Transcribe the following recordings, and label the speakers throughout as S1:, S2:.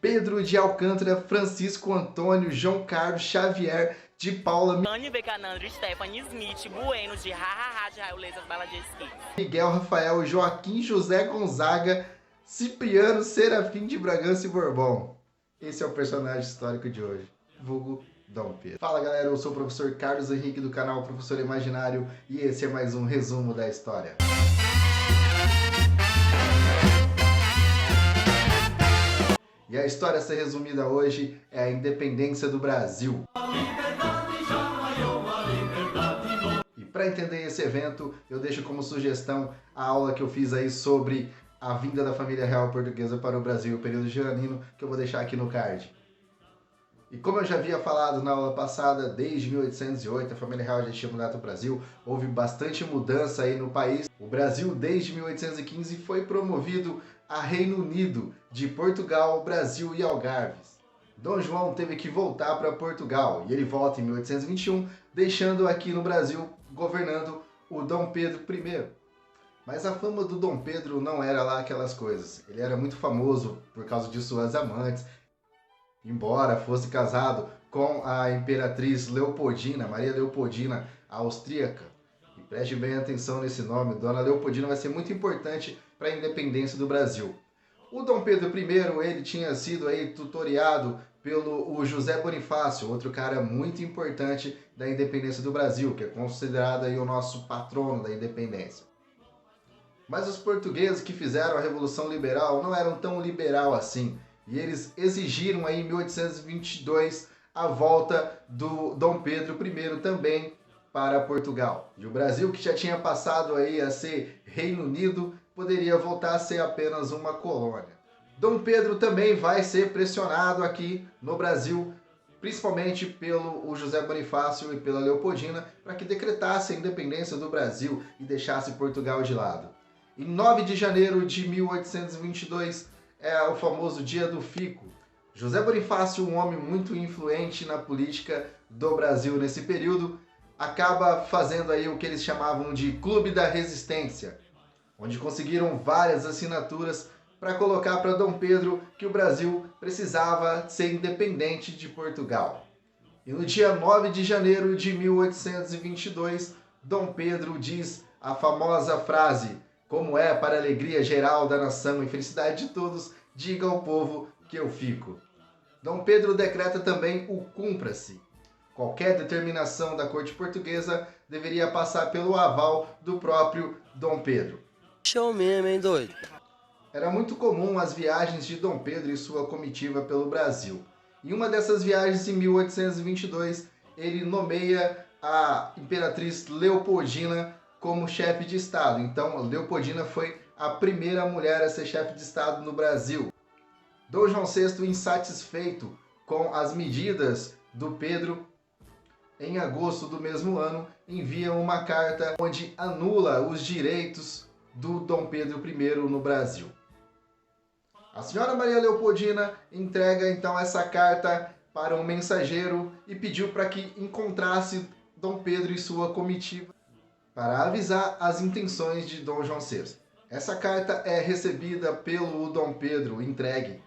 S1: Pedro de Alcântara, Francisco Antônio, João Carlos Xavier de Paula,
S2: Anne Becanandro, Stephanie Smith, Bueno de Hahaha de Raiolesas Baladieski,
S1: Miguel Rafael, Joaquim José Gonzaga, Cipriano Serafim de Bragança e Bourbon. Esse é o personagem histórico de hoje, vulgo Dom Pedro. Fala galera, eu sou o professor Carlos Henrique do canal Professor Imaginário e esse é mais um resumo da história. E a história a ser resumida hoje é a independência do Brasil. E para entender esse evento, eu deixo como sugestão a aula que eu fiz aí sobre a vinda da família real portuguesa para o Brasil, o período gironino, que eu vou deixar aqui no card. E como eu já havia falado na aula passada, desde 1808 a família real já tinha mudado para o Brasil, houve bastante mudança aí no país. O Brasil, desde 1815, foi promovido a Reino Unido, de Portugal, Brasil e Algarves. Dom João teve que voltar para Portugal e ele volta em 1821, deixando aqui no Brasil governando o Dom Pedro I. Mas a fama do Dom Pedro não era lá aquelas coisas. Ele era muito famoso por causa de suas amantes, embora fosse casado com a imperatriz Leopoldina, Maria Leopoldina austríaca. E preste bem atenção nesse nome, Dona Leopoldina vai ser muito importante para a independência do Brasil. O Dom Pedro I, ele tinha sido aí tutoriado pelo José Bonifácio, outro cara muito importante da independência do Brasil, que é considerado aí o nosso patrono da independência. Mas os portugueses que fizeram a Revolução Liberal não eram tão liberal assim, e eles exigiram aí em 1822 a volta do Dom Pedro I também para Portugal. E o Brasil, que já tinha passado aí a ser Reino Unido, poderia voltar a ser apenas uma colônia. Dom Pedro também vai ser pressionado aqui no Brasil, principalmente pelo José Bonifácio e pela Leopoldina, para que decretasse a independência do Brasil e deixasse Portugal de lado. Em 9 de janeiro de 1822 é o famoso Dia do Fico. José Bonifácio, um homem muito influente na política do Brasil nesse período, acaba fazendo aí o que eles chamavam de Clube da Resistência, onde conseguiram várias assinaturas para colocar para Dom Pedro que o Brasil precisava ser independente de Portugal. E no dia 9 de janeiro de 1822, Dom Pedro diz a famosa frase: "Como é para a alegria geral da nação e felicidade de todos, diga ao povo que eu fico." Dom Pedro decreta também o cumpra-se. Qualquer determinação da corte portuguesa deveria passar pelo aval do próprio Dom Pedro.
S3: Show mesmo, hein, doido?
S1: Era muito comum as viagens de Dom Pedro e sua comitiva pelo Brasil. Em uma dessas viagens, em 1822, ele nomeia a imperatriz Leopoldina como chefe de Estado. Então, Leopoldina foi a primeira mulher a ser chefe de Estado no Brasil. Dom João VI, insatisfeito com as medidas do Pedro, em agosto do mesmo ano, envia uma carta onde anula os direitos do Dom Pedro I no Brasil. A senhora Maria Leopoldina entrega então essa carta para um mensageiro e pediu para que encontrasse Dom Pedro e sua comitiva para avisar as intenções de Dom João VI. Essa carta é recebida pelo Dom Pedro, entregue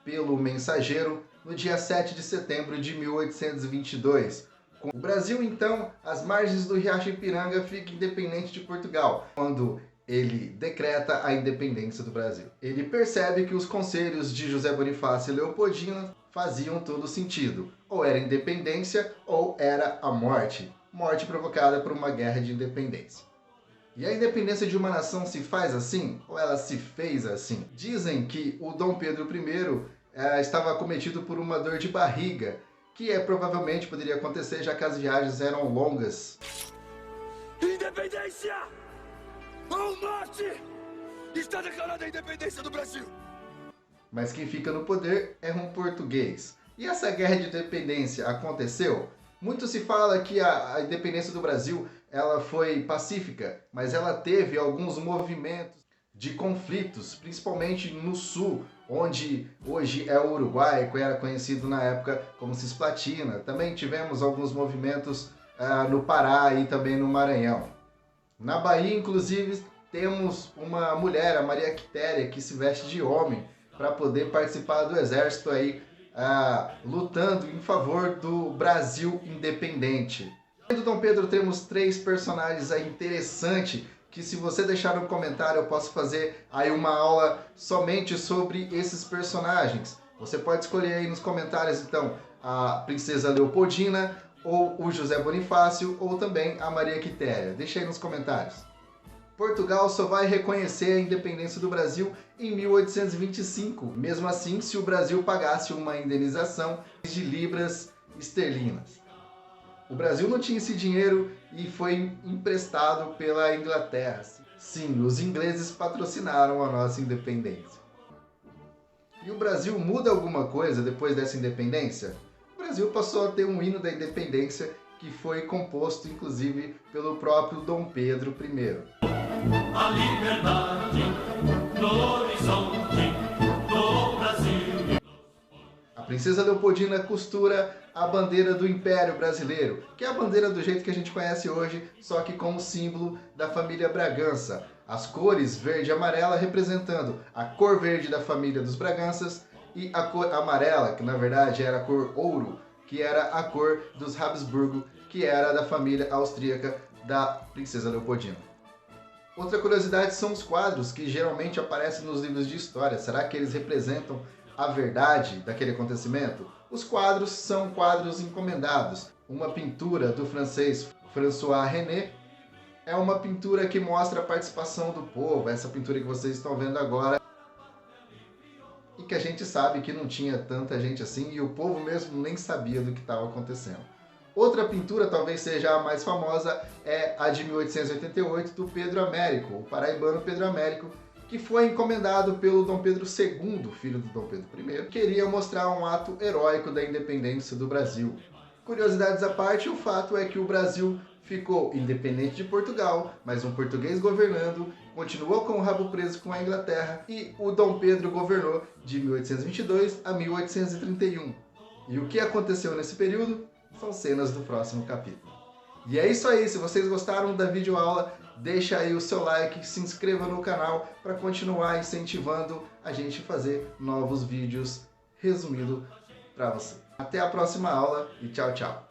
S1: pelo mensageiro, no dia 7 de setembro de 1822. O Brasil, então, às margens do Riacho Ipiranga, fica independente de Portugal, quando ele decreta a independência do Brasil. Ele percebe que os conselhos de José Bonifácio e Leopoldina faziam todo sentido. Ou era independência ou era a morte. Morte provocada por uma guerra de independência. E a independência de uma nação se faz assim? Ou ela se fez assim? Dizem que o Dom Pedro I estava acometido por uma dor de barriga, que provavelmente poderia acontecer já que as viagens eram longas.
S4: Independência! Ou morte! Está declarada a independência do Brasil!
S1: Mas quem fica no poder é um português. E essa guerra de independência aconteceu? Muito se fala que a independência do Brasil ela foi pacífica, mas ela teve alguns movimentos de conflitos, principalmente no sul, onde hoje é o Uruguai, que era conhecido na época como Cisplatina. Também tivemos alguns movimentos no Pará e também no Maranhão. Na Bahia, inclusive, temos uma mulher, a Maria Quitéria, que se veste de homem para poder participar do exército aí, lutando em favor do Brasil independente. Do Dom Pedro temos 3 personagens aí interessantes, que se você deixar no comentário eu posso fazer aí uma aula somente sobre esses personagens. Você pode escolher aí nos comentários então a Princesa Leopoldina, ou o José Bonifácio, ou também a Maria Quitéria. Deixa aí nos comentários. Portugal só vai reconhecer a independência do Brasil em 1825, mesmo assim se o Brasil pagasse uma indenização de libras esterlinas. O Brasil não tinha esse dinheiro e foi emprestado pela Inglaterra. Sim, os ingleses patrocinaram a nossa independência. E o Brasil muda alguma coisa depois dessa independência? O Brasil passou a ter um hino da independência que foi composto, inclusive, pelo próprio Dom Pedro I.
S5: A liberdade no horizonte do Brasil.
S1: A Princesa Leopoldina costura a bandeira do Império Brasileiro, que é a bandeira do jeito que a gente conhece hoje, só que como símbolo da família Bragança. As cores verde e amarela representando a cor verde da família dos Braganças e a cor amarela, que na verdade era a cor ouro, que era a cor dos Habsburgo, que era da família austríaca da Princesa Leopoldina. Outra curiosidade são os quadros que geralmente aparecem nos livros de história. Será que eles representam a verdade daquele acontecimento? Os quadros são quadros encomendados. Uma pintura do francês François René é uma pintura que mostra a participação do povo, essa pintura que vocês estão vendo agora, e que a gente sabe que não tinha tanta gente assim, e o povo mesmo nem sabia do que estava acontecendo. Outra pintura, talvez seja a mais famosa, é a de 1888 do Pedro Américo, o paraibano Pedro Américo, que foi encomendado pelo Dom Pedro II, filho do Dom Pedro I, que queria mostrar um ato heróico da independência do Brasil. Curiosidades à parte, o fato é que o Brasil ficou independente de Portugal, mas um português governando, continuou com o rabo preso com a Inglaterra, e o Dom Pedro governou de 1822 a 1831. E o que aconteceu nesse período são cenas do próximo capítulo. E é isso aí, se vocês gostaram da videoaula, deixa aí o seu like, se inscreva no canal para continuar incentivando a gente a fazer novos vídeos resumidos para você. Até a próxima aula e tchau, tchau!